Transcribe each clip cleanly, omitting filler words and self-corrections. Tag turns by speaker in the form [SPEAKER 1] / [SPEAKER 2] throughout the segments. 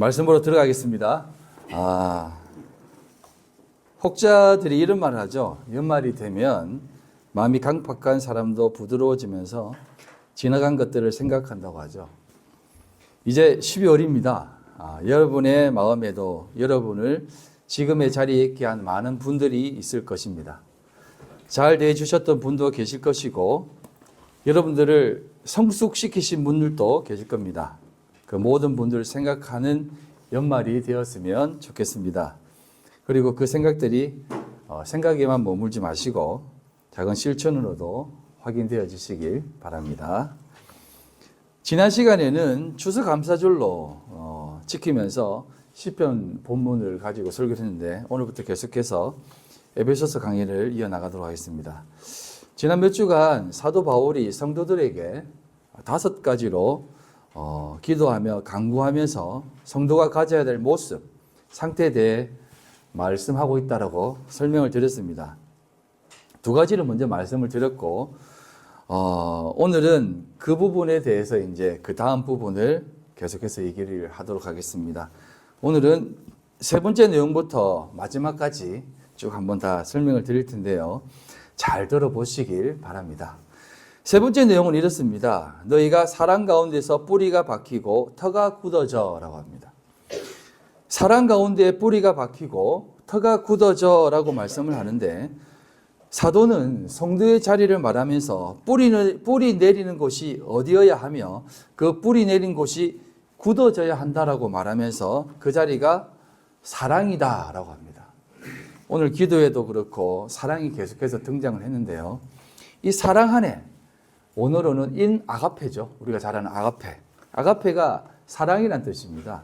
[SPEAKER 1] 말씀으로 들어가겠습니다. 혹자들이 이런 말을 하죠. 연말이 되면 마음이 강팍한 사람도 부드러워지면서 지나간 것들을 생각한다고 하죠. 이제 12월입니다. 여러분의 마음에도 여러분을 지금의 자리에 있게 한 많은 분들이 있을 것입니다. 잘 대해주셨던 분도 계실 것이고 여러분들을 성숙시키신 분들도 계실 겁니다. 그 모든 분들을 생각하는 연말이 되었으면 좋겠습니다. 그리고 그 생각들이 생각에만 머물지 마시고 작은 실천으로도 확인되어지시길 바랍니다. 지난 시간에는 추수감사절로 지키면서 시편 본문을 가지고 설교를 했는데 오늘부터 계속해서 에베소서 강의를 이어나가도록 하겠습니다. 지난 몇 주간 사도 바울이 성도들에게 5가지로 기도하며 강구하면서 성도가 가져야 될 모습, 상태에 대해 말씀하고 있다라고 설명을 드렸습니다. 2가지를 먼저 말씀을 드렸고 오늘은 그 부분에 대해서 이제 그 다음 부분을 계속해서 얘기를 하도록 하겠습니다. 오늘은 3번째 내용부터 마지막까지 쭉 한번 다 설명을 드릴 텐데요. 잘 들어보시길 바랍니다. 3번째 내용은 이렇습니다. 너희가 사랑 가운데서 뿌리가 박히고 터가 굳어져 라고 합니다. 사랑 가운데 뿌리가 박히고 터가 굳어져 라고 말씀을 하는데 사도는 성도의 자리를 말하면서 뿌리 내리는 곳이 어디여야 하며 그 뿌리 내린 곳이 굳어져야 한다라고 말하면서 그 자리가 사랑이다라고 합니다. 오늘 기도에도 그렇고 사랑이 계속해서 등장을 했는데요. 이 사랑 안에 원어로는 인 아가페죠. 우리가 잘 아는 아가페. 아가페가 사랑이란 뜻입니다.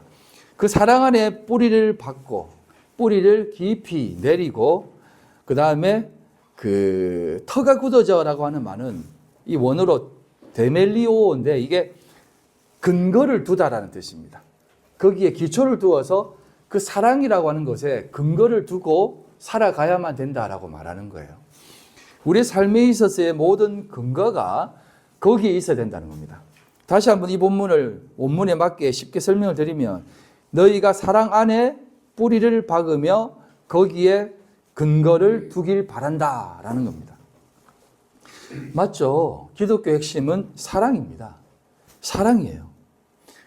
[SPEAKER 1] 그 사랑 안에 뿌리를 박고 뿌리를 깊이 내리고 그 다음에 그 터가 굳어져라고 하는 말은 이 원어로 데멜리오인데 이게 근거를 두다라는 뜻입니다. 거기에 기초를 두어서 그 사랑이라고 하는 것에 근거를 두고 살아가야만 된다라고 말하는 거예요. 우리의 삶에 있어서의 모든 근거가 거기에 있어야 된다는 겁니다. 다시 한번 이 본문을 원문에 맞게 쉽게 설명을 드리면 너희가 사랑 안에 뿌리를 박으며 거기에 근거를 두길 바란다라는 겁니다. 맞죠? 기독교 핵심은 사랑입니다. 사랑이에요.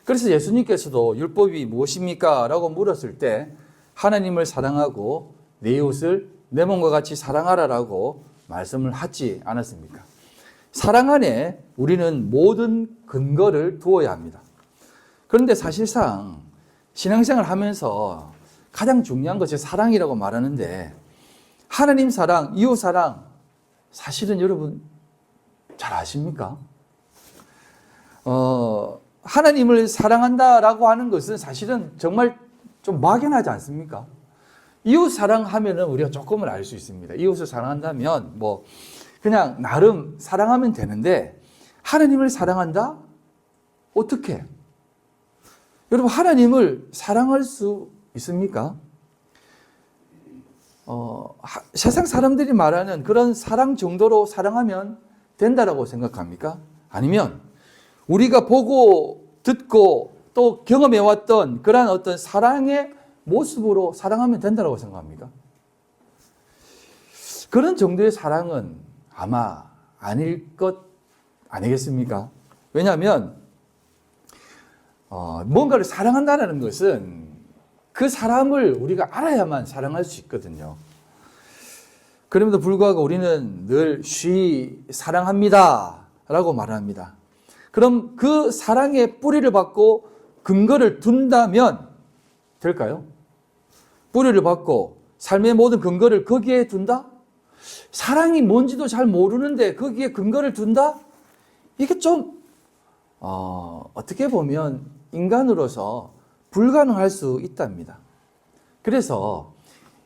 [SPEAKER 1] 그래서 예수님께서도 율법이 무엇입니까? 라고 물었을 때 하나님을 사랑하고 내 이웃을 내 몸과 같이 사랑하라라고 말씀을 하지 않았습니까? 사랑 안에 우리는 모든 근거를 두어야 합니다. 그런데 사실상 신앙생활 하면서 가장 중요한 것이 사랑이라고 말하는데 하나님 사랑, 이웃 사랑 사실은 여러분 잘 아십니까? 하나님을 사랑한다라고 하는 것은 사실은 정말 좀 막연하지 않습니까? 이웃 사랑하면은 우리가 조금은 알 수 있습니다. 이웃을 사랑한다면 뭐 그냥 나름 사랑하면 되는데 하나님을 사랑한다? 어떻게? 여러분 하나님을 사랑할 수 있습니까? 세상 사람들이 말하는 그런 사랑 정도로 사랑하면 된다라고 생각합니까? 아니면 우리가 보고 듣고 또 경험해왔던 그런 어떤 사랑의 모습으로 사랑하면 된다고 생각합니까? 그런 정도의 사랑은 아마 아닐 것 아니겠습니까? 왜냐하면 뭔가를 사랑한다는 것은 그 사람을 우리가 알아야만 사랑할 수 있거든요. 그럼에도 불구하고 우리는 늘 쉬 사랑합니다 라고 말합니다. 그럼 그 사랑의 뿌리를 받고 근거를 둔다면 될까요? 뿌리를 받고 삶의 모든 근거를 거기에 둔다? 사랑이 뭔지도 잘 모르는데 거기에 근거를 둔다? 이게 좀 어떻게 보면 인간으로서 불가능할 수 있답니다. 그래서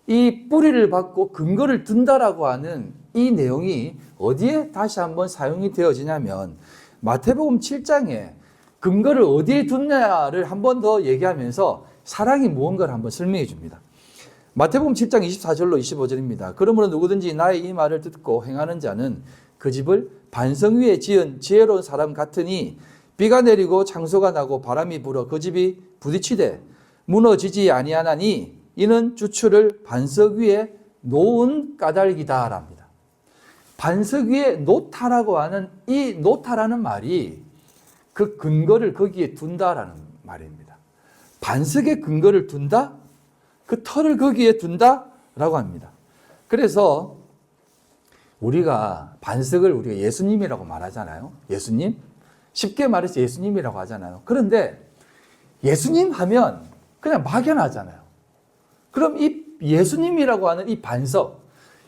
[SPEAKER 1] 이 뿌리를 받고 근거를 둔다라고 하는 이 내용이 어디에 다시 한번 사용이 되어지냐면 마태복음 7장에 근거를 어디에 둔냐를 한 번 더 얘기하면서 사랑이 무언가를 한번 설명해 줍니다. 마태복음 7장 24절로 25절입니다. 그러므로 누구든지 나의 이 말을 듣고 행하는 자는 그 집을 반성 위에 지은 지혜로운 사람 같으니 비가 내리고 창소가 나고 바람이 불어 그 집이 부딪히되 무너지지 아니하나니 이는 주추를 반석 위에 놓은 까닭이다랍니다. 반석 위에 놓다라고 하는 이 놓다라는 말이 그 근거를 거기에 둔다라는 말입니다. 반석에 근거를 둔다? 그 터를 거기에 둔다라고 합니다. 그래서 우리가 반석을 우리가 예수님이라고 말하잖아요. 예수님? 쉽게 말해서 예수님이라고 하잖아요. 그런데 예수님 하면 그냥 막연하잖아요. 그럼 이 예수님이라고 하는 이 반석,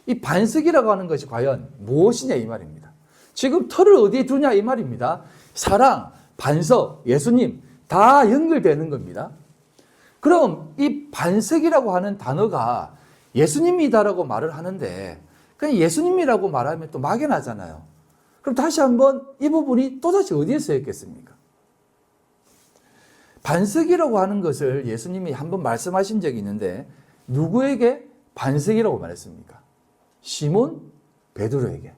[SPEAKER 1] 이 반석이라고 하는 것이 과연 무엇이냐 이 말입니다. 지금 터를 어디에 두냐 이 말입니다. 사랑, 반석, 예수님 다 연결되는 겁니다. 그럼 이 반석이라고 하는 단어가 예수님이다라고 말을 하는데 그냥 예수님이라고 말하면 또 막연하잖아요. 그럼 다시 한번 이 부분이 또다시 어디에 쓰였겠습니까? 반석이라고 하는 것을 예수님이 한번 말씀하신 적이 있는데 누구에게 반석이라고 말했습니까? 시몬 베드로에게.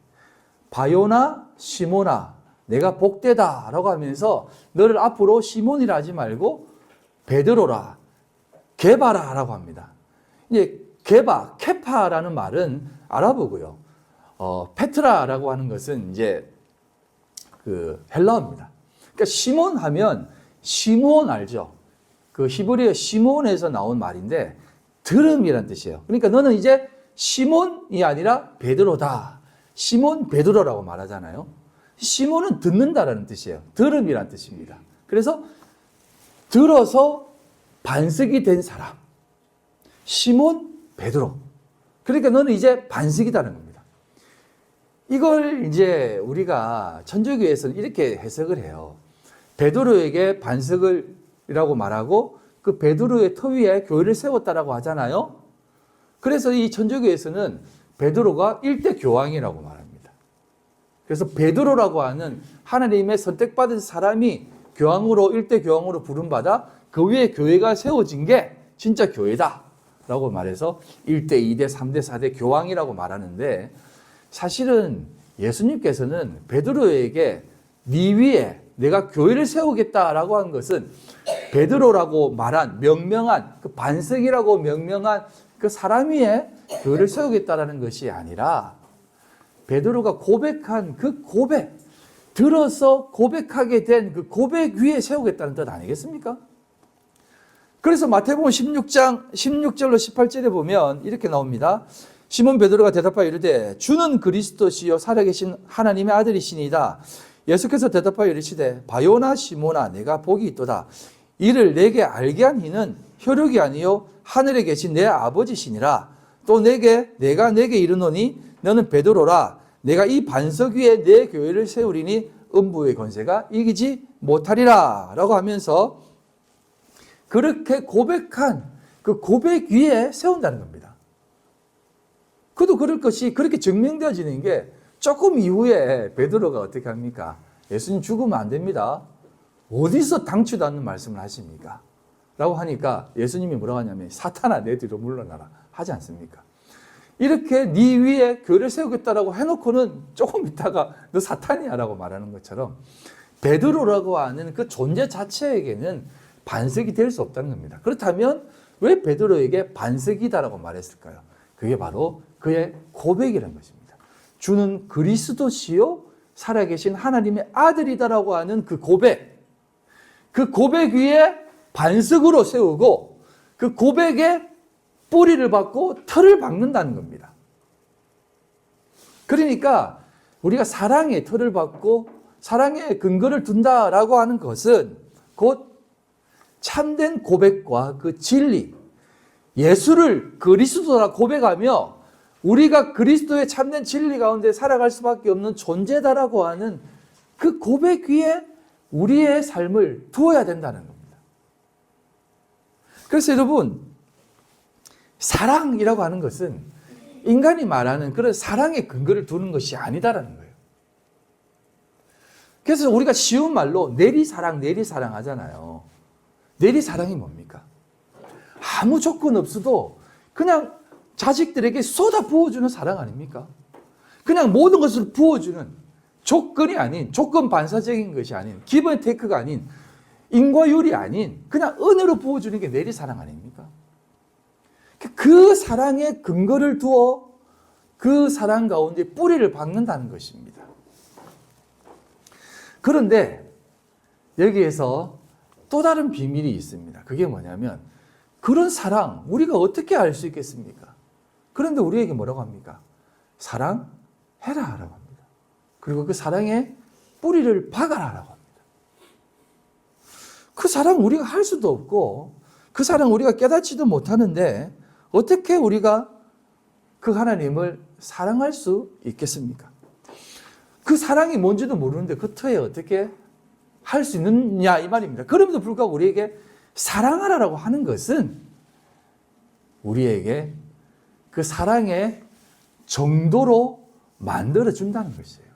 [SPEAKER 1] 바요나 시몬아 내가 복되다 라고 하면서 너를 앞으로 시몬이라 하지 말고 베드로라 게바라 라고 합니다. 이제 게바, 케파라는 말은 아랍어고요. 페트라라고 하는 것은 이제 그 헬라어입니다. 그러니까 시몬 하면 시므온 알죠? 그 히브리어 시몬에서 나온 말인데 들음이란 뜻이에요. 그러니까 너는 이제 시몬이 아니라 베드로다. 시몬 베드로라고 말하잖아요. 시몬은 듣는다라는 뜻이에요. 들음이란 뜻입니다. 그래서 들어서 반석이 된 사람. 시몬 베드로. 그러니까 너는 이제 반석이다는 겁니다. 이걸 이제 우리가 천주교에서는 이렇게 해석을 해요. 베드로에게 반석이라고 말하고 그 베드로의 터 위에 교회를 세웠다라고 하잖아요. 그래서 이 천주교에서는 베드로가 일대 교황이라고 말합니다. 그래서 베드로라고 하는 하나님의 선택받은 사람이 교황으로 일대 교황으로 부름받아 그 위에 교회가 세워진 게 진짜 교회다 라고 말해서 1대, 2대, 3대, 4대 교황이라고 말하는데 사실은 예수님께서는 베드로에게 네 위에 내가 교회를 세우겠다라고 한 것은 베드로라고 말한 명명한 그 반석이라고 명명한 그 사람 위에 교회를 세우겠다라는 것이 아니라 베드로가 고백한 그 고백, 들어서 고백하게 된 그 고백 위에 세우겠다는 뜻 아니겠습니까? 그래서 마태복음 16장 16절로 18절에 보면 이렇게 나옵니다. 시몬 베드로가 대답하여 이르되 주는 그리스도시요 살아계신 하나님의 아들이시니이다. 예수께서 대답하여 이르시되 바요나 시몬아 내가 복이 있도다. 이를 내게 알게 한 이는 혈육이 아니요 하늘에 계신 내 아버지시니라. 또 내가 내게 이르노니 너는 베드로라. 내가 이 반석 위에 내 교회를 세우리니 음부의 권세가 이기지 못하리라 라고 하면서 그렇게 고백한 그 고백 위에 세운다는 겁니다. 그도 그럴 것이 그렇게 증명되어지는 게 조금 이후에 베드로가 어떻게 합니까? 예수님 죽으면 안 됩니다. 어디서 당치도 않는 말씀을 하십니까? 라고 하니까 예수님이 뭐라고 하냐면 사탄아 내 뒤로 물러나라 하지 않습니까? 이렇게 네 위에 교회를 세우겠다라고 해놓고는 조금 있다가 너 사탄이야 라고 말하는 것처럼 베드로라고 하는 그 존재 자체에게는 반석이 될 수 없다는 겁니다. 그렇다면 왜 베드로에게 반석이다라고 말했을까요? 그게 바로 그의 고백이라는 것입니다. 주는 그리스도시요 살아계신 하나님의 아들이다라고 하는 그 고백 위에 반석으로 세우고 그 고백에 뿌리를 받고 틀을 박는다는 겁니다. 그러니까 우리가 사랑의 틀을 받고 사랑의 근거를 둔다라고 하는 것은 곧 참된 고백과 그 진리, 예수를 그리스도라 고백하며 우리가 그리스도의 참된 진리 가운데 살아갈 수밖에 없는 존재다라고 하는 그 고백 위에 우리의 삶을 두어야 된다는 겁니다. 그래서 여러분, 사랑이라고 하는 것은 인간이 말하는 그런 사랑의 근거를 두는 것이 아니다라는 거예요. 그래서 우리가 쉬운 말로 내리사랑 하잖아요. 내리사랑이 뭡니까? 아무 조건 없어도 그냥 자식들에게 쏟아 부어주는 사랑 아닙니까? 그냥 모든 것을 부어주는 조건이 아닌, 조건 반사적인 것이 아닌, 기본 테이크가 아닌 인과율이 아닌 그냥 은혜로 부어주는 게 내리사랑 아닙니까? 그 사랑의 근거를 두어 그 사랑 가운데 뿌리를 박는다는 것입니다. 그런데 여기에서 또 다른 비밀이 있습니다. 그게 뭐냐면 그런 사랑 우리가 어떻게 알 수 있겠습니까? 그런데 우리에게 뭐라고 합니까? 사랑해라 라고 합니다. 그리고 그 사랑에 뿌리를 박아라 라고 합니다. 그 사랑 우리가 할 수도 없고 그 사랑 우리가 깨닫지도 못하는데 어떻게 우리가 그 하나님을 사랑할 수 있겠습니까? 그 사랑이 뭔지도 모르는데 그 터에 어떻게 할 수 있느냐 이 말입니다. 그럼에도 불구하고 우리에게 사랑하라라고 하는 것은 우리에게 그 사랑의 정도로 만들어준다는 것이에요.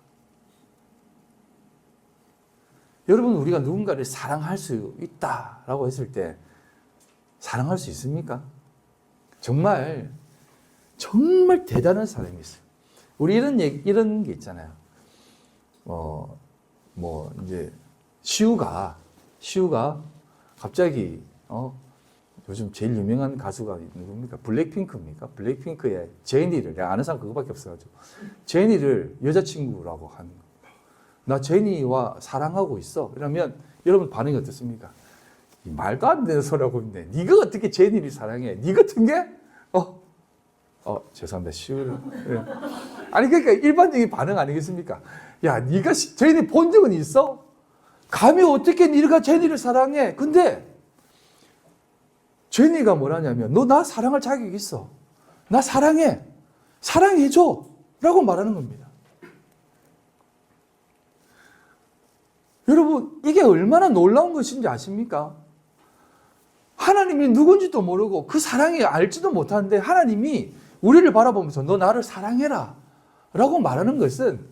[SPEAKER 1] 여러분 우리가 누군가를 사랑할 수 있다라고 했을 때 사랑할 수 있습니까? 정말 대단한 사람이 있어요. 우리 이런 게 있잖아요. 이제 시우가 갑자기 요즘 제일 유명한 가수가 누굽니까? 블랙핑크입니까? 블랙핑크의 제니를 내가 아는 사람 그거밖에 없어가지고 제니를 여자친구라고 하는 거예요. 나 제니와 사랑하고 있어. 이러면 여러분 반응이 어떻습니까? 말도 안 되는 소리하고 있네. 네가 어떻게 제니를 사랑해? 네 같은 게? 죄송합니다. 시우를. 아니 그러니까 일반적인 반응 아니겠습니까? 야, 네가 제니 본 적은 있어? 감히 어떻게 네가 제니를 사랑해? 근데 제니가 뭐라냐면 너 나 사랑할 자격이 있어. 나 사랑해. 사랑해줘. 라고 말하는 겁니다. 여러분 이게 얼마나 놀라운 것인지 아십니까? 하나님이 누군지도 모르고 그 사랑이 알지도 못하는데 하나님이 우리를 바라보면서 너 나를 사랑해라 라고 말하는 것은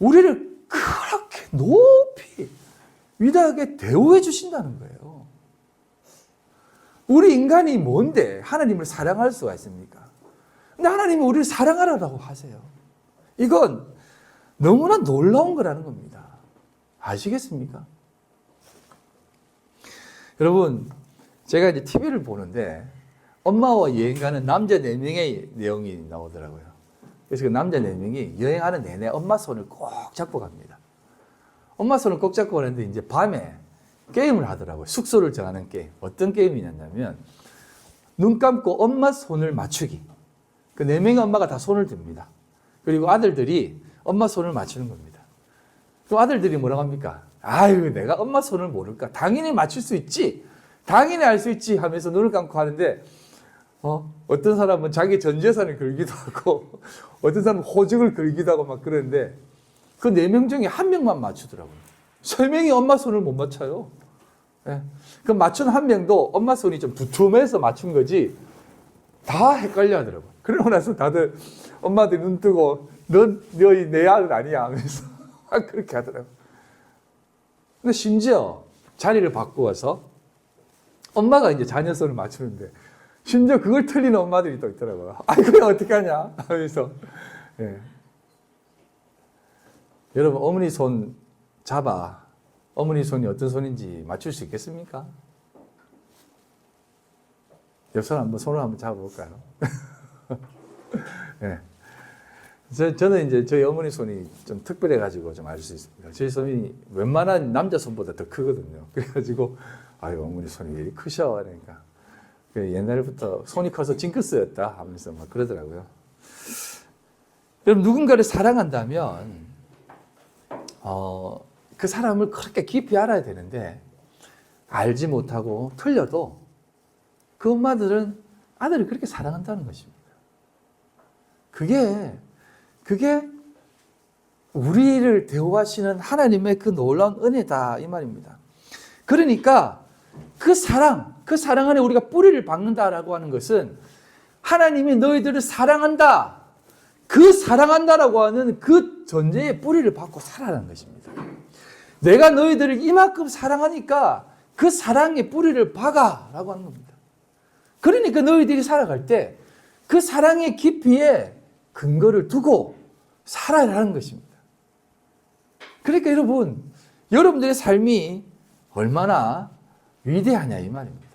[SPEAKER 1] 우리를 그렇게 높이 위대하게 대우해 주신다는 거예요. 우리 인간이 뭔데 하나님을 사랑할 수가 있습니까? 근데 하나님이 우리를 사랑하라고 하세요. 이건 너무나 놀라운 거라는 겁니다. 아시겠습니까? 여러분 제가 이제 TV를 보는데 엄마와 여행 가는 남자 4명의 내용이 나오더라고요. 그래서 그 남자 4명이 여행하는 내내 엄마 손을 꼭 잡고 갑니다. 엄마 손을 꼭 잡고 가는데 이제 밤에 게임을 하더라고요. 숙소를 정하는 게임. 어떤 게임이냐면 눈 감고 엄마 손을 맞추기. 그 4명의 엄마가 다 손을 듭니다. 그리고 아들들이 엄마 손을 맞추는 겁니다. 그 아들들이 뭐라고 합니까? 아유, 내가 엄마 손을 모를까? 당연히 맞출 수 있지. 당연히 알 수 있지 하면서 눈을 감고 하는데 어떤 사람은 자기 전 재산을 걸기도 하고 어떤 사람은 호적을 걸기도 하고 막 그러는데 그 4명 중에 1명만 맞추더라고요. 3명이 엄마 손을 못 맞춰요. 예. 그 맞춘 1명도 엄마 손이 좀 두툼해서 맞춘 거지 다 헷갈려 하더라고요. 그러고 나서 다들 엄마들 눈 뜨고 너희 내 아들 아니야 하면서 그렇게 하더라고요. 근데 심지어 자리를 바꾸어서 엄마가 이제 자녀 손을 맞추는데 심지어 그걸 틀리는 엄마들이 또 있더라고요. 아이, 그냥 어떻게 하냐 하면서. 예. 여러분, 어머니 손 잡아. 어머니 손이 어떤 손인지 맞출 수 있겠습니까? 옆 사람 한번 손을 한번 잡아볼까요? 예. 저는 이제 저희 어머니 손이 좀 특별해가지고 좀 알 수 있습니다. 저희 손이 웬만한 남자 손보다 더 크거든요. 그래가지고, 아유, 어머니 손이 왜 이렇게 크셔? 그러니까. 옛날부터 손이 커서 징크스였다 하면서 막 그러더라고요. 여러분, 누군가를 사랑한다면, 그 사람을 그렇게 깊이 알아야 되는데, 알지 못하고 틀려도 그 엄마들은 아들을 그렇게 사랑한다는 것입니다. 그게 우리를 대우하시는 하나님의 그 놀라운 은혜다 이 말입니다. 그러니까 그 사랑 안에 우리가 뿌리를 박는다라고 하는 것은 하나님이 너희들을 사랑한다. 그 사랑한다라고 하는 그 전제에 뿌리를 박고 살아라는 것입니다. 내가 너희들을 이만큼 사랑하니까 그 사랑에 뿌리를 박아라고 하는 겁니다. 그러니까 너희들이 살아갈 때 그 사랑의 깊이에 근거를 두고 살아라는 것입니다. 그러니까 여러분들의 삶이 얼마나 위대하냐 이 말입니다.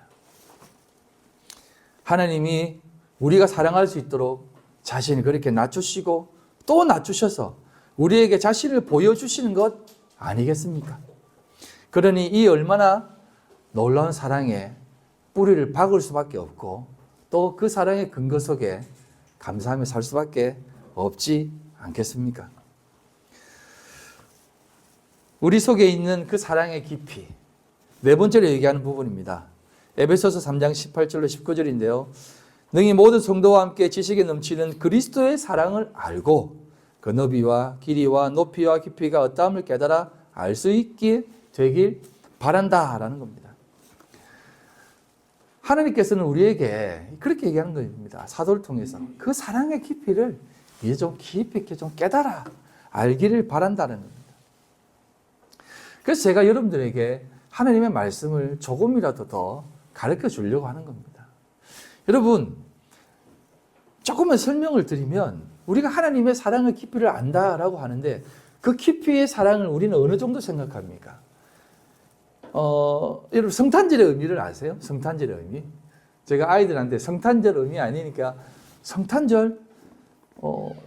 [SPEAKER 1] 하나님이 우리가 사랑할 수 있도록 자신을 그렇게 낮추시고 또 낮추셔서 우리에게 자신을 보여주시는 것 아니겠습니까? 그러니 이 얼마나 놀라운 사랑에 뿌리를 박을 수밖에 없고 또 그 사랑의 근거 속에 감사하며 살 수밖에 없지 않겠습니까? 우리 속에 있는 그 사랑의 깊이, 네 번째로 얘기하는 부분입니다. 에베소서 3장 18절로 19절인데요. 능히 모든 성도와 함께 지식에 넘치는 그리스도의 사랑을 알고 그 너비와 길이와 높이와 깊이가 어떠함을 깨달아 알 수 있게 되길 바란다라는 겁니다. 하나님께서는 우리에게 그렇게 얘기하는 겁니다. 사도를 통해서 그 사랑의 깊이를 이제 좀 깊이 있게 좀 깨달아 알기를 바란다는 겁니다. 그래서 제가 여러분들에게 하나님의 말씀을 조금이라도 더 가르쳐 주려고 하는 겁니다. 여러분, 조금만 설명을 드리면 우리가 하나님의 사랑의 깊이를 안다라고 하는데 그 깊이의 사랑을 우리는 어느 정도 생각합니까? 여러분 성탄절의 의미를 아세요? 성탄절의 의미? 제가 아이들한테 성탄절 의미 아니니까 성탄절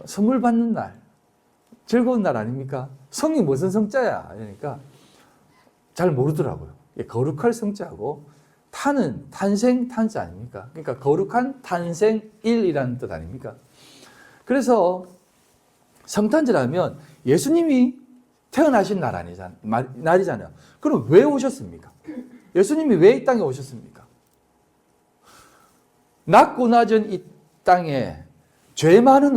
[SPEAKER 1] 선물 받는 날, 즐거운 날 아닙니까? 성이 무슨 성자야? 그러니까 잘 모르더라고요. 거룩할 성자하고 탄은 탄생 탄자 아닙니까? 그러니까 거룩한 탄생일이라는 뜻 아닙니까? 그래서 성탄절 하면 예수님이 태어나신 날이잖아요. 그럼 왜 오셨습니까? 예수님이 왜 이 땅에 오셨습니까? 낮고 낮은 이 땅에 죄 많은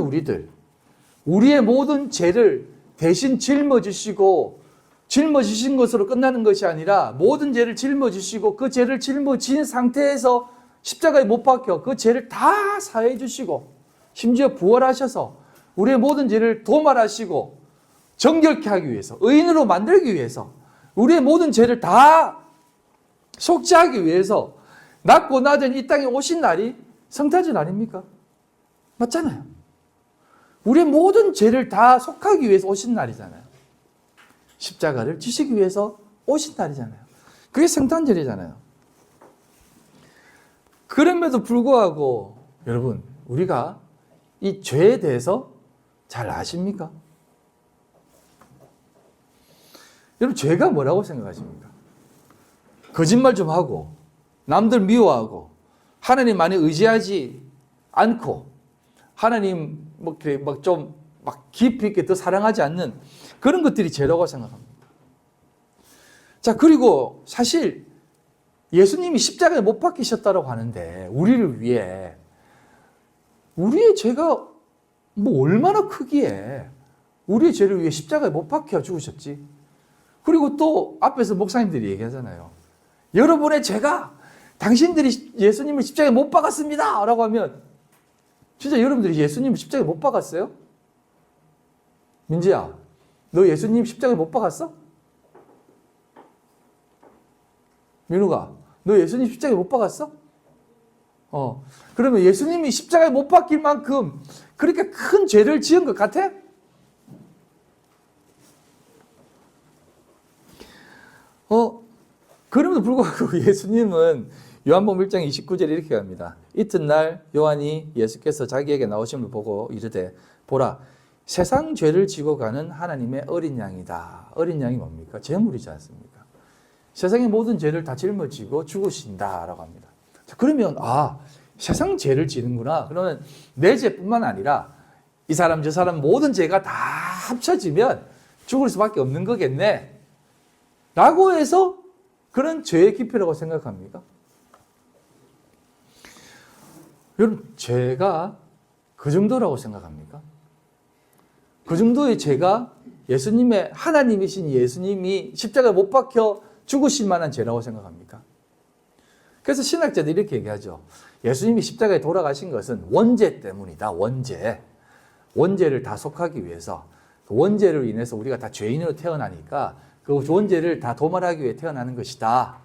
[SPEAKER 1] 우리의 모든 죄를 대신 짊어지시고 짊어지신 것으로 끝나는 것이 아니라 모든 죄를 짊어지시고 그 죄를 짊어진 상태에서 십자가에 못 박혀 그 죄를 다 사해 주시고 심지어 부활하셔서 우리의 모든 죄를 도말하시고 정결케 하기 위해서 의인으로 만들기 위해서 우리의 모든 죄를 다 속죄하기 위해서 낮고 낮은 이 땅에 오신 날이 성탄절 아닙니까? 맞잖아요. 우리의 모든 죄를 다 속하기 위해서 오신 날이잖아요. 십자가를 지시기 위해서 오신 날이잖아요. 그게 성탄절이잖아요. 그럼에도 불구하고 여러분 우리가 이 죄에 대해서 잘 아십니까? 여러분 죄가 뭐라고 생각하십니까? 거짓말 좀 하고 남들 미워하고 하나님 많이 의지하지 않고 하나님 좀 깊이 있게 더 사랑하지 않는 그런 것들이 죄라고 생각합니다. 자, 그리고 사실 예수님이 십자가에 못 박히셨다고 하는데 우리를 위해 우리의 죄가 뭐 얼마나 크기에 우리의 죄를 위해 십자가에 못 박혀 죽으셨지. 그리고 또 앞에서 목사님들이 얘기하잖아요. 여러분의 죄가 당신들이 예수님을 십자가에 못 박았습니다 라고 하면 진짜 여러분들이 예수님을 십자가에 못 박았어요? 민지야, 너 예수님 십자가에 못 박았어? 민우가, 너 예수님 십자가에 못 박았어? 그러면 예수님이 십자가에 못 박힐 만큼 그렇게 큰 죄를 지은 것 같아? 그럼에도 불구하고 예수님은 요한복음 1장 29절에 이렇게 합니다. 이튿날 요한이 예수께서 자기에게 나오심을 보고 이르되 보라 세상 죄를 지고 가는 하나님의 어린 양이다. 어린 양이 뭡니까? 제물이지 않습니까? 세상의 모든 죄를 다 짊어지고 죽으신다라고 합니다. 그러면 세상 죄를 지는구나. 그러면 내 죄뿐만 아니라 이 사람 저 사람 모든 죄가 다 합쳐지면 죽을 수밖에 없는 거겠네. 라고 해서 그런 죄의 깊이라고 생각합니까? 여러분 죄가 그 정도라고 생각합니까? 그 정도의 죄가 예수님의 하나님이신 예수님이 십자가에 못 박혀 죽으실 만한 죄라고 생각합니까? 그래서 신학자들이 이렇게 얘기하죠. 예수님이 십자가에 돌아가신 것은 원죄 때문이다. 원죄를 다 속하기 위해서 그 원죄로 인해서 우리가 다 죄인으로 태어나니까 그 원죄를 다 도말하기 위해 태어나는 것이다.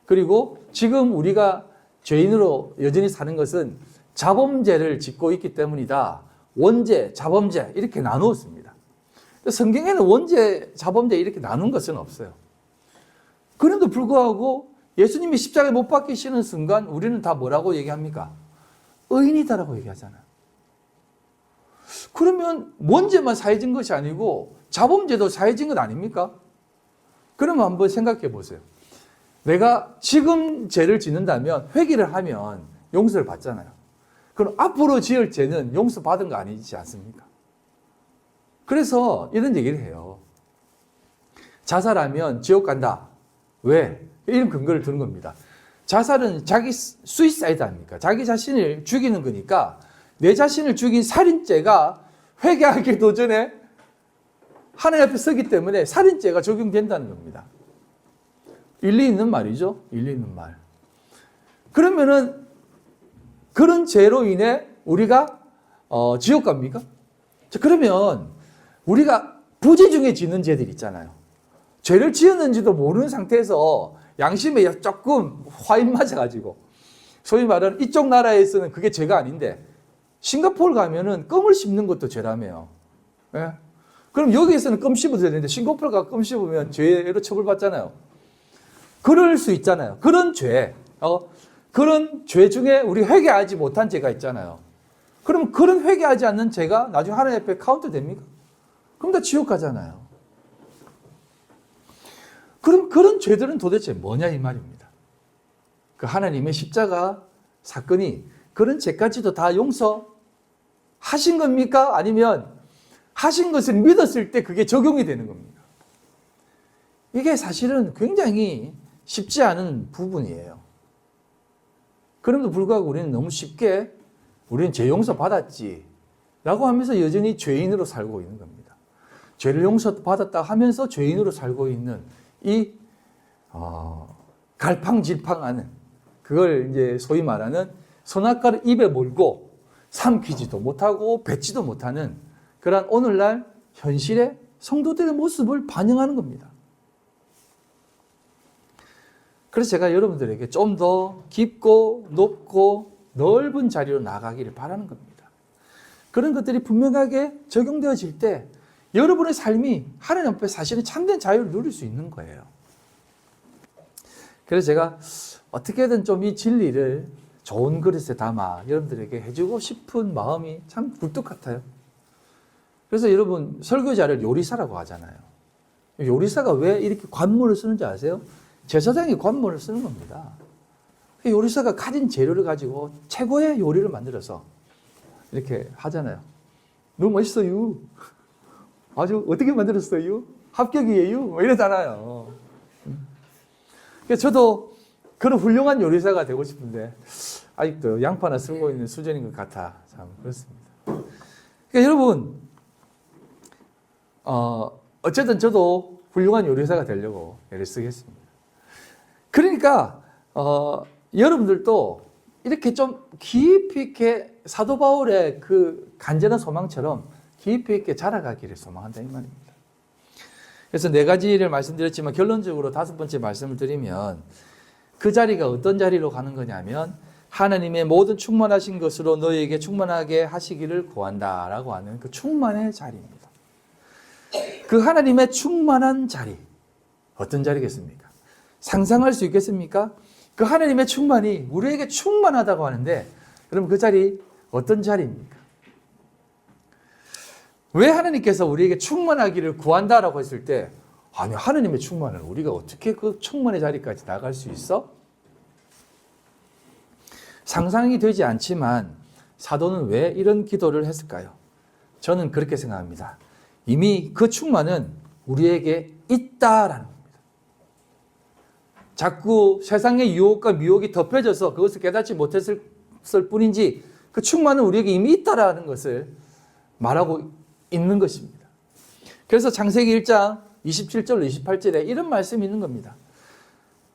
[SPEAKER 1] 그리고 지금 우리가 죄인으로 여전히 사는 것은 자범죄를 짓고 있기 때문이다. 원죄, 자범죄 이렇게 나누었습니다. 성경에는 원죄, 자범죄 이렇게 나눈 것은 없어요. 그런데도 불구하고 예수님이 십자가에 못 박히시는 순간 우리는 다 뭐라고 얘기합니까? 의인이다라고 얘기하잖아요. 그러면 원죄만 사해진 것이 아니고 자범죄도 사해진 것 아닙니까? 그러면 한번 생각해 보세요. 내가 지금 죄를 짓는다면 회개를 하면 용서를 받잖아요. 그럼 앞으로 지을 죄는 용서받은 거 아니지 않습니까? 그래서 이런 얘기를 해요. 자살하면 지옥 간다. 왜? 이런 근거를 두는 겁니다. 자살은 자기 수이사이드 아닙니까? 자기 자신을 죽이는 거니까 내 자신을 죽인 살인죄가 회개하기도 전에 하나님 앞에 서기 때문에 살인죄가 적용된다는 겁니다. 일리 있는 말이죠. 일리 있는 말. 그러면은 그런 죄로 인해 우리가 지옥 갑니까? 자, 그러면 우리가 부재 중에 짓는 죄들 있잖아요. 죄를 지었는지도 모르는 상태에서 양심에 조금 화인 맞아가지고 소위 말하는 이쪽 나라에서는 그게 죄가 아닌데 싱가포르 가면은 껌을 씹는 것도 죄라며요. 예? 그럼 여기에서는 껌 씹어도 되는데 싱가포르 가서 껌 씹으면 죄로 처벌받잖아요. 그럴 수 있잖아요. 그런 중에 우리 회개하지 못한 죄가 있잖아요. 그럼 그런 회개하지 않는 죄가 나중에 하나님 앞에 카운트 됩니까? 그럼 다 지옥 가잖아요. 그럼 그런 죄들은 도대체 뭐냐 이 말입니다. 그 하나님의 십자가 사건이 그런 죄까지도 다 용서하신 겁니까? 아니면 하신 것을 믿었을 때 그게 적용이 되는 겁니까? 이게 사실은 굉장히 쉽지 않은 부분이에요. 그럼에도 불구하고 우리는 너무 쉽게 우리는 죄 용서 받았지 라고 하면서 여전히 죄인으로 살고 있는 겁니다. 죄를 용서받았다 하면서 죄인으로 살고 있는 이 갈팡질팡하는 그걸 이제 소위 말하는 선악과를 입에 몰고 삼키지도 못하고 뱉지도 못하는 그런 오늘날 현실의 성도들의 모습을 반영하는 겁니다. 그래서 제가 여러분들에게 좀 더 깊고 높고 넓은 자리로 나가기를 바라는 겁니다. 그런 것들이 분명하게 적용되어질 때 여러분의 삶이 하나님 앞에 사실은 참된 자유를 누릴 수 있는 거예요. 그래서 제가 어떻게든 좀 이 진리를 좋은 그릇에 담아 여러분들에게 해주고 싶은 마음이 참 굴뚝 같아요. 그래서 여러분 설교자를 요리사라고 하잖아요. 요리사가 왜 이렇게 관문을 쓰는지 아세요? 제사장이 관문을 쓰는 겁니다. 요리사가 가진 재료를 가지고 최고의 요리를 만들어서 이렇게 하잖아요. 너무 멋있어요. 아주 어떻게 만들었어요? 합격이에요? 뭐 이러잖아요. 그래서 저도 그런 훌륭한 요리사가 되고 싶은데 아직도 양파나 쓸고 있는 수준인 것 같아. 참 그렇습니다. 그러니까 여러분 어쨌든 저도 훌륭한 요리사가 되려고 애를 쓰겠습니다. 그러니까 여러분들도 이렇게 좀 깊이 있게 사도 바울의 그 간절한 소망처럼 깊이 있게 자라가기를 소망한다 이 말입니다. 그래서 4가지를 말씀드렸지만 결론적으로 5번째 말씀을 드리면 그 자리가 어떤 자리로 가는 거냐면 하나님의 모든 충만하신 것으로 너희에게 충만하게 하시기를 구한다라고 하는 그 충만의 자리입니다. 그 하나님의 충만한 자리 어떤 자리겠습니까? 상상할 수 있겠습니까? 그 하나님의 충만이 우리에게 충만하다고 하는데 그럼 그 자리 어떤 자리입니까? 왜 하나님께서 우리에게 충만하기를 구한다라고 했을 때 아니 하나님의 충만을 우리가 어떻게 그 충만의 자리까지 나갈 수 있어? 상상이 되지 않지만 사도는 왜 이런 기도를 했을까요? 저는 그렇게 생각합니다. 이미 그 충만은 우리에게 있다라는 겁니다. 자꾸 세상의 유혹과 미혹이 덮여져서 그것을 깨닫지 못했을 뿐인지 그 충만은 우리에게 이미 있다라는 것을 말하고 있는 것입니다. 그래서 창세기 1장 27절로 28절에 이런 말씀이 있는 겁니다.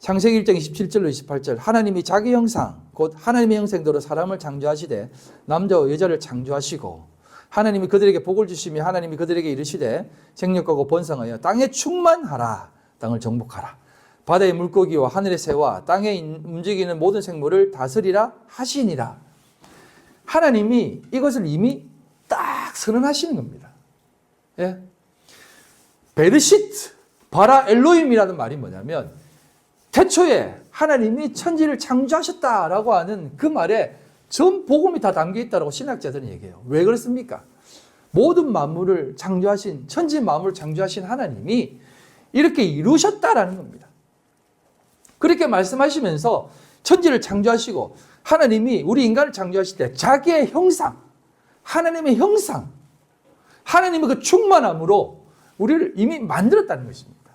[SPEAKER 1] 창세기 1장 27절로 28절 하나님이 자기 형상 곧 하나님의 형상대로 사람을 창조하시되 남자와 여자를 창조하시고 하나님이 그들에게 복을 주시며 하나님이 그들에게 이르시되 생육하고 번성하여 땅에 충만하라 땅을 정복하라 바다의 물고기와 하늘의 새와 땅에 움직이는 모든 생물을 다스리라 하시니라. 하나님이 이것을 이미 딱 선언하시는 겁니다. 예? 베르시트 바라 엘로힘이라는 말이 뭐냐면 태초에 하나님이 천지를 창조하셨다라고 하는 그 말에 전 복음이 다 담겨 있다고 신학자들은 얘기해요. 왜 그렇습니까? 모든 만물을 창조하신, 천지 만물을 창조하신 하나님이 이렇게 이루셨다라는 겁니다. 그렇게 말씀하시면서 천지를 창조하시고 하나님이 우리 인간을 창조하실 때 자기의 형상, 하나님의 형상, 하나님의 그 충만함으로 우리를 이미 만들었다는 것입니다.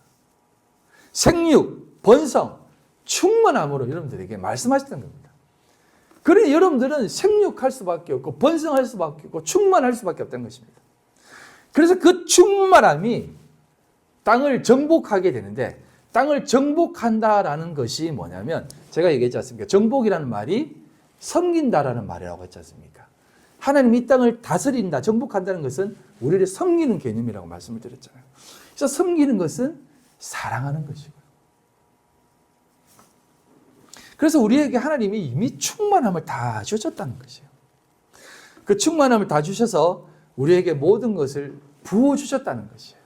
[SPEAKER 1] 생육, 번성, 충만함으로 여러분들에게 말씀하셨던 겁니다. 그러니 여러분들은 생육할 수밖에 없고 번성할 수밖에 없고 충만할 수밖에 없다는 것입니다. 그래서 그 충만함이 땅을 정복하게 되는데, 땅을 정복한다라는 것이 뭐냐면, 제가 얘기했지 않습니까? 정복이라는 말이 섬긴다라는 말이라고 했지 않습니까? 하나님이 이 땅을 다스린다, 정복한다는 것은 우리를 섬기는 개념이라고 말씀을 드렸잖아요. 그래서 섬기는 것은 사랑하는 것이고요. 그래서 우리에게 하나님이 이미 충만함을 다 주셨다는 것이에요. 그 충만함을 다 주셔서 우리에게 모든 것을 부어주셨다는 것이에요.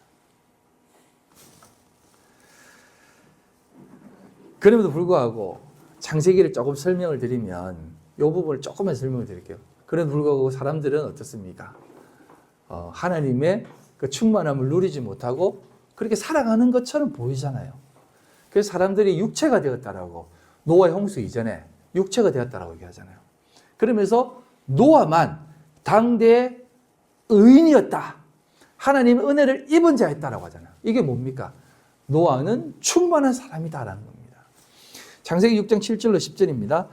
[SPEAKER 1] 그럼에도 불구하고 창세기를 조금 설명을 드리면, 이 부분을 조금만 설명을 드릴게요. 그럼에도 불구하고 사람들은 어떻습니까? 하나님의 그 충만함을 누리지 못하고 그렇게 살아가는 것처럼 보이잖아요. 그래서 사람들이 육체가 되었다라고, 노아의 홍수 이전에 육체가 되었다라고 얘기하잖아요. 그러면서 노아만 당대의 의인이었다, 하나님의 은혜를 입은 자였다라고 하잖아요. 이게 뭡니까? 노아는 충만한 사람이다라는 겁니다. 창세기 6장 7절로 10절입니다.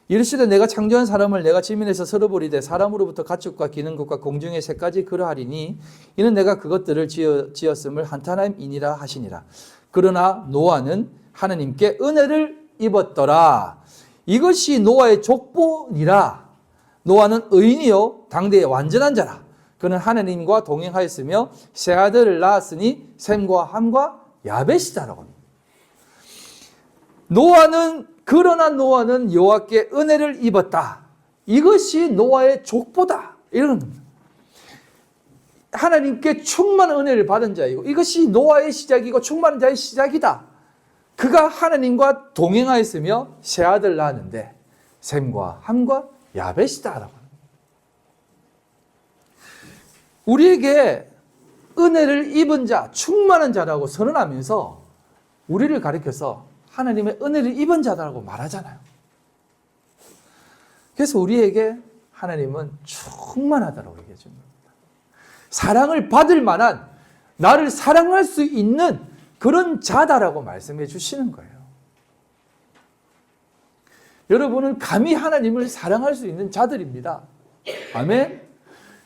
[SPEAKER 1] 이르시되 내가 창조한 사람을 내가 지면에서 서러버리되 사람으로부터 가축과 기는 것과 공중의 새까지 그러하리니 이는 내가 그것들을 지었음을 한탄함이니라 하시니라. 그러나 노아는 하나님께 은혜를 입었더라. 이것이 노아의 족보니라. 노아는 의인이요 당대의 완전한 자라. 그는 하나님과 동행하였으며 세 아들을 낳았으니 셈과 함과 야벳이다라고 합니다. 그러나 노아는 여호와께 은혜를 입었다. 이것이 노아의 족보다. 이런 겁니다. 하나님께 충만한 은혜를 받은 자이고, 이것이 노아의 시작이고 충만한 자의 시작이다. 그가 하나님과 동행하였으며 세 아들 낳았는데 셈과 함과 야벳이다라고 합니다. 우리에게 은혜를 입은 자, 충만한 자라고 선언하면서 우리를 가리켜서 하나님의 은혜를 입은 자라고 말하잖아요. 그래서 우리에게 하나님은 충만하다라고 얘기해 줍니다. 사랑을 받을 만한, 나를 사랑할 수 있는 그런 자다라고 말씀해 주시는 거예요. 여러분은 감히 하나님을 사랑할 수 있는 자들입니다. 아멘.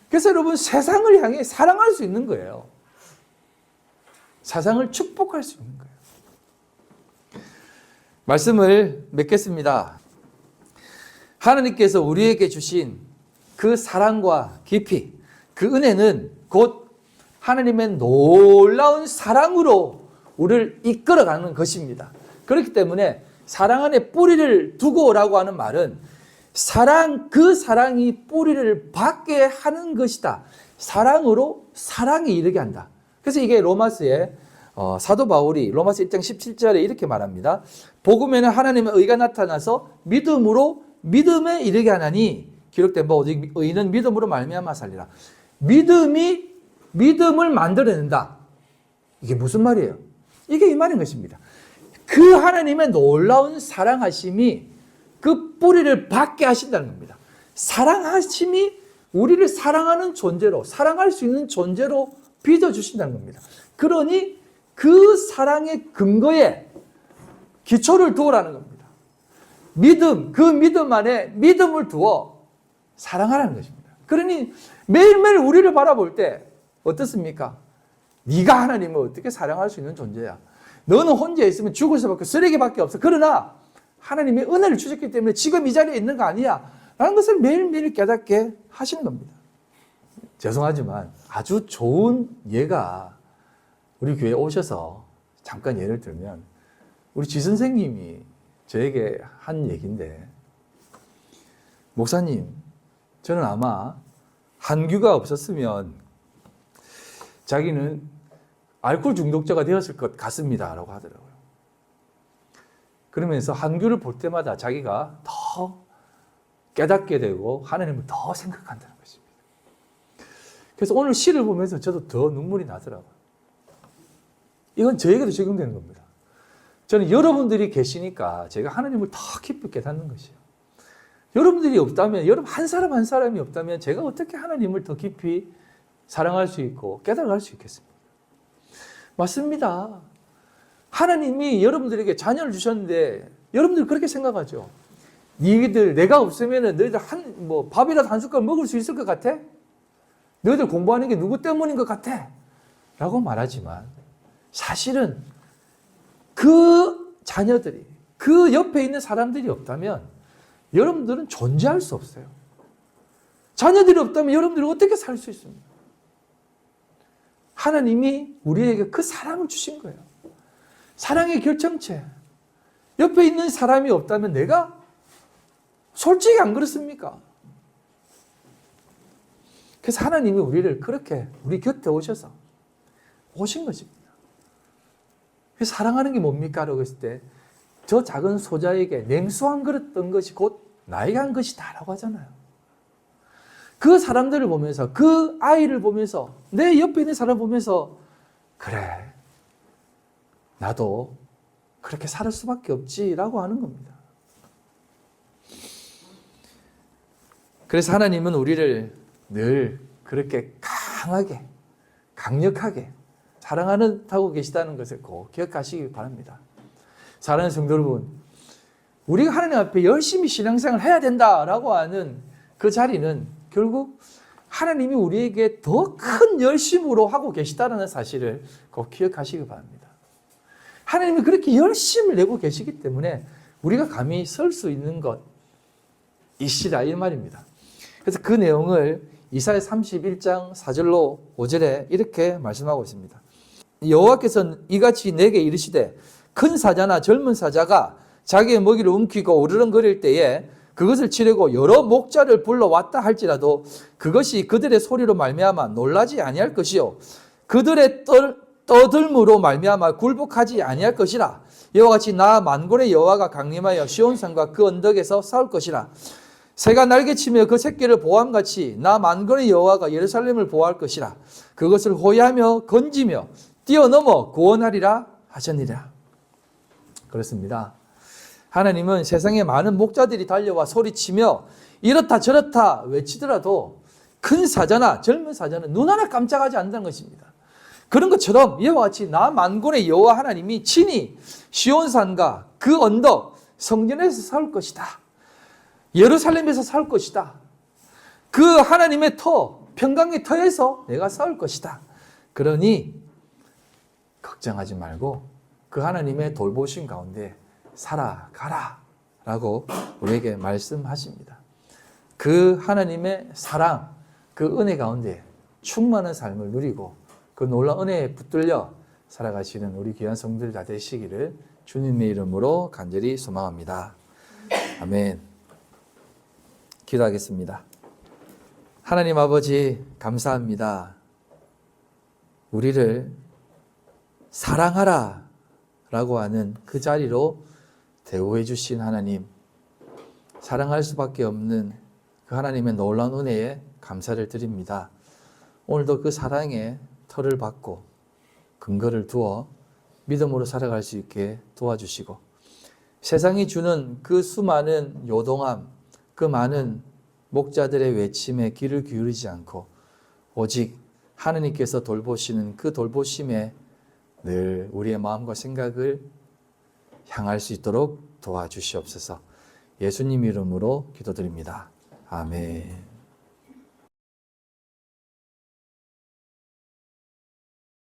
[SPEAKER 1] 그래서 여러분, 세상을 향해 사랑할 수 있는 거예요. 세상을 축복할 수 있는 거예요. 말씀을 맺겠습니다. 하나님께서 우리에게 주신 그 사랑과 깊이, 그 은혜는 곧 하나님의 놀라운 사랑으로 우리를 이끌어가는 것입니다. 그렇기 때문에 사랑 안에 뿌리를 두고라고 하는 말은 그 사랑이 뿌리를 받게 하는 것이다. 사랑으로 사랑에 이르게 한다. 그래서 이게 로마서에 사도 바울이 로마서 1장 17절에 이렇게 말합니다. 복음에는 하나님의 의가 나타나서 믿음으로 믿음에 이르게 하나니 기록된 바 오직 의인은 믿음으로 말미암아 살리라. 믿음이 믿음을 만들어낸다. 이게 무슨 말이에요? 이게 이 말인 것입니다. 그 하나님의 놀라운 사랑하심이 그 뿌리를 받게 하신다는 겁니다. 사랑하심이 우리를 사랑하는 존재로, 사랑할 수 있는 존재로 빚어주신다는 겁니다. 그러니 그 사랑의 근거에 기초를 두어라는 겁니다. 믿음, 그 믿음 안에 믿음을 두어 사랑하라는 것입니다. 그러니 매일매일 우리를 바라볼 때 어떻습니까? 네가 하나님을 어떻게 사랑할 수 있는 존재야. 너는 혼자 있으면 죽을 수밖에, 쓰레기밖에 없어. 그러나 하나님의 은혜를 주셨기 때문에 지금 이 자리에 있는 거 아니야 라는 것을 매일매일 깨닫게 하시는 겁니다. 죄송하지만 아주 좋은 예가 우리 교회에 오셔서, 잠깐 예를 들면 우리 지 선생님이 저에게 한 얘기인데, 목사님, 저는 아마 한규가 없었으면 자기는 알코올 중독자가 되었을 것 같습니다 라고 하더라고요. 그러면서 한규를 볼 때마다 자기가 더 깨닫게 되고 하나님을 더 생각한다는 것입니다. 그래서 오늘 시를 보면서 저도 더 눈물이 나더라고요. 이건 저에게도 적용되는 겁니다. 저는 여러분들이 계시니까 제가 하나님을 더 깊이 깨닫는 것이에요. 여러분들이 없다면, 여러분 한 사람 한 사람이 없다면 제가 어떻게 하나님을 더 깊이 사랑할 수 있고 깨달아갈 수 있겠습니까? 맞습니다. 하나님이 여러분들에게 자녀를 주셨는데 여러분들 그렇게 생각하죠. 니들 내가 없으면 너희들 밥이라도 한 숟갈 먹을 수 있을 것 같아? 너희들 공부하는 게 누구 때문인 것 같아? 라고 말하지만 사실은 그 자녀들이, 그 옆에 있는 사람들이 없다면 여러분들은 존재할 수 없어요. 자녀들이 없다면 여러분들은 어떻게 살 수 있습니까? 하나님이 우리에게 그 사랑을 주신 거예요. 사랑의 결정체. 옆에 있는 사람이 없다면 내가 솔직히 안 그렇습니까? 그래서 하나님이 우리를 그렇게 우리 곁에 오셔서 오신 것입니다. 그래서 사랑하는 게 뭡니까? 라고 했을 때 저 작은 소자에게 냉수 한 그릇 떤 것이 곧 나에게 한 것이다 라고 하잖아요. 그 사람들을 보면서, 그 아이를 보면서, 내 옆에 있는 사람 보면서 그래, 나도 그렇게 살 수밖에 없지라고 하는 겁니다. 그래서 하나님은 우리를 늘 그렇게 강하게, 강력하게 사랑하고 계시다는 것을 꼭 기억하시기 바랍니다. 사랑하는 성도 여러분, 우리가 하나님 앞에 열심히 신앙생활을 해야 된다라고 하는 그 자리는 결국 하나님이 우리에게 더 큰 열심으로 하고 계시다는 사실을 꼭 기억하시기 바랍니다. 하나님이 그렇게 열심을 내고 계시기 때문에 우리가 감히 설 수 있는 것이시라 이 말입니다. 그래서 그 내용을 이사야 31장 4절로 5절에 이렇게 말씀하고 있습니다. 여호와께서는 이같이 내게 이르시되 큰 사자나 젊은 사자가 자기의 먹이를 움키고 으르렁거릴 때에 그것을 치려고 여러 목자를 불러왔다 할지라도 그것이 그들의 소리로 말미암아 놀라지 아니할 것이요 그들의 떠들므로 말미암아 굴복하지 아니할 것이라. 이와 같이 나 만군의 여호와가 강림하여 시온산과 그 언덕에서 싸울 것이라. 새가 날개치며 그 새끼를 보호함같이 나 만군의 여호와가 예루살렘을 보호할 것이라. 그것을 호위하며 건지며 뛰어넘어 구원하리라 하셨느니라. 그렇습니다. 하나님은 세상에 많은 목자들이 달려와 소리치며 이렇다 저렇다 외치더라도 큰 사자나 젊은 사자는 눈 하나 깜짝하지 않는다는 것입니다. 그런 것처럼 이와 같이 나 만군의 여호와 하나님이 친히 시온산과 그 언덕 성전에서 싸울 것이다. 예루살렘에서 싸울 것이다. 그 하나님의 터, 평강의 터에서 내가 싸울 것이다. 그러니 걱정하지 말고 그 하나님의 돌보심 가운데 살아가라 라고 우리에게 말씀하십니다. 그 하나님의 사랑, 그 은혜 가운데 충만한 삶을 누리고 그 놀라운 은혜에 붙들려 살아가시는 우리 귀한 성도들 다 되시기를 주님의 이름으로 간절히 소망합니다. 아멘. 기도하겠습니다. 하나님 아버지 감사합니다. 우리를 사랑하라 라고 하는 그 자리로 대우해 주신 하나님, 사랑할 수밖에 없는 그 하나님의 놀라운 은혜에 감사를 드립니다. 오늘도 그 사랑의 터를 받고 근거를 두어 믿음으로 살아갈 수 있게 도와주시고 세상이 주는 그 수많은 요동함, 그 많은 목자들의 외침에 귀를 기울이지 않고 오직 하느님께서 돌보시는 그 돌보심에 늘 우리의 마음과 생각을 향할 수 있도록 도와주시옵소서. 예수님 이름으로 기도드립니다. 아멘.